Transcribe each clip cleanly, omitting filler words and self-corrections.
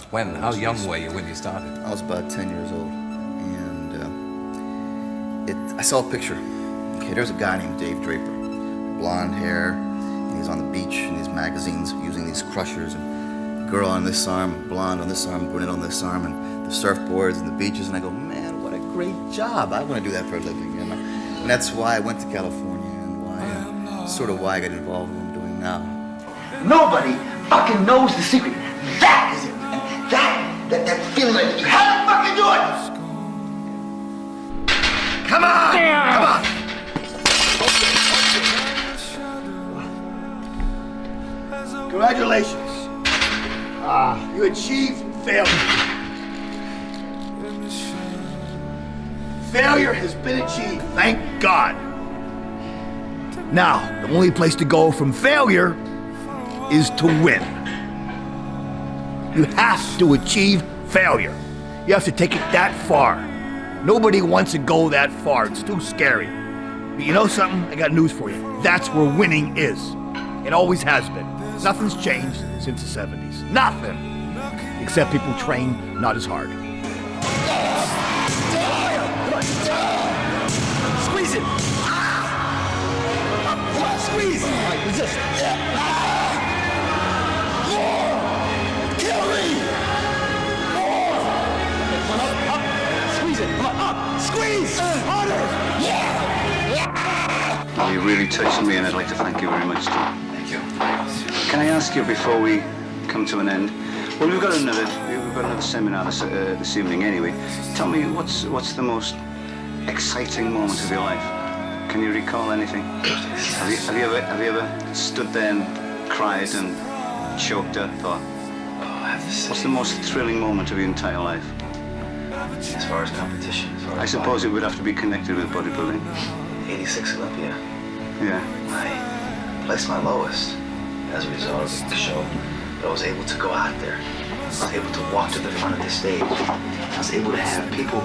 When? How young were you when you started? I was about 10 years old, and I saw a picture. Okay, there's a guy named Dave Draper, blonde hair, and he's on the beach in these magazines using these crushers, and girl on this arm, blonde on this arm, brunette on this arm, and the surfboards and the beaches, and I go, man, what a great job. I want to do that for a living, you know? And that's why I went to California, and sort of why I got involved in what I'm doing now. Nobody fucking knows the secret. That is it. That feeling like you have to fucking do it. Come on! Come on! Congratulations. You achieved failure. Failure has been achieved, thank God. Now, the only place to go from failure is to win. You have to achieve failure. You have to take it that far. Nobody wants to go that far. It's too scary. But you know something? I got news for you. That's where winning is. It always has been. Nothing's changed since the 70s. Nothing. Except people train not as hard. Squeeze it. Squeeze. All right, resist. Kill me. More. Come on, up. Squeeze it. Come on, up. Squeeze. Harder. Well, you really touched me, and I'd like to thank you very much, Tom. Thank you. Can I ask you before we come to an end? Well, we've got another seminar this evening anyway. Tell me, what's the most exciting moment of your life? Can you recall anything? Have you ever stood there and cried and choked up, or what's the most thrilling moment of your entire life? As far as competition, I suppose it would have to be connected with bodybuilding. 86 Olympia. Yeah. I placed my lowest as a result of the show, but I was able to go out there. I was able to walk to the front of the stage. I was able to have people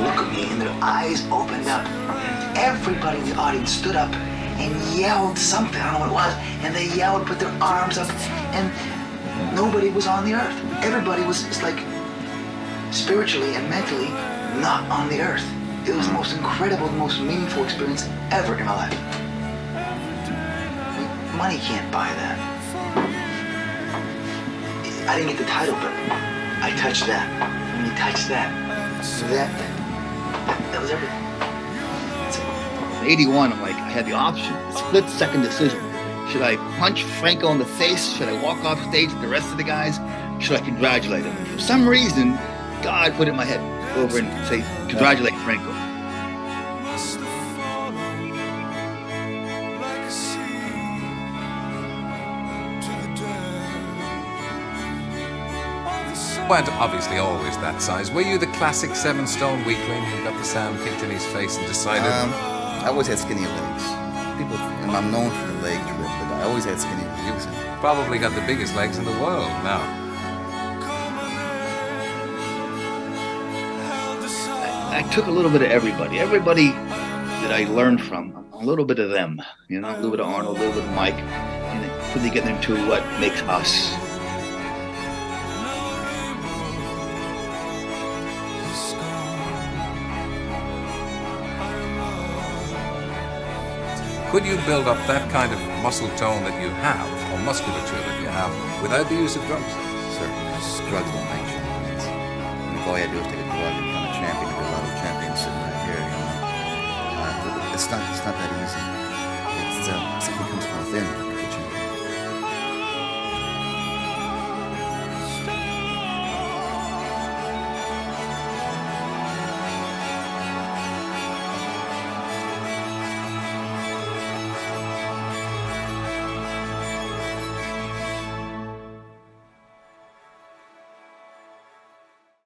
look at me and their eyes opened up. And everybody in the audience stood up and yelled something, I don't know what it was, and they yelled, put their arms up, and nobody was on the earth. Everybody was like spiritually and mentally not on the earth. It was the most incredible, most meaningful experience ever in my life. Money can't buy that. I didn't get the title, but I touched that. When you touch that was everything. In 81, I'm like, I had the option, split-second decision. Should I punch Franco in the face? Should I walk off stage with the rest of the guys? Should I congratulate him? For some reason, God put it in my head, go over and say, congratulate Franco. Weren't obviously always that size. Were you the classic 7-stone weakling who got the sound kicked in his face and decided? I always had skinny legs. People, and I'm known for the leg trip, but I always had skinny legs. Probably got the biggest legs in the world now. I took a little bit of everybody. Everybody that I learned from, a little bit of them. You know, a little bit of Arnold, a little bit of Mike, and then put together into what makes us. Could you build up that kind of muscle tone that you have, or musculature that you have, without the use of drugs? Sir, drugs don't make champions. And if all you had to do is take a drug and become a champion, there's a lot of champions sitting right here, you know. It's not that easy. It's something comes from within.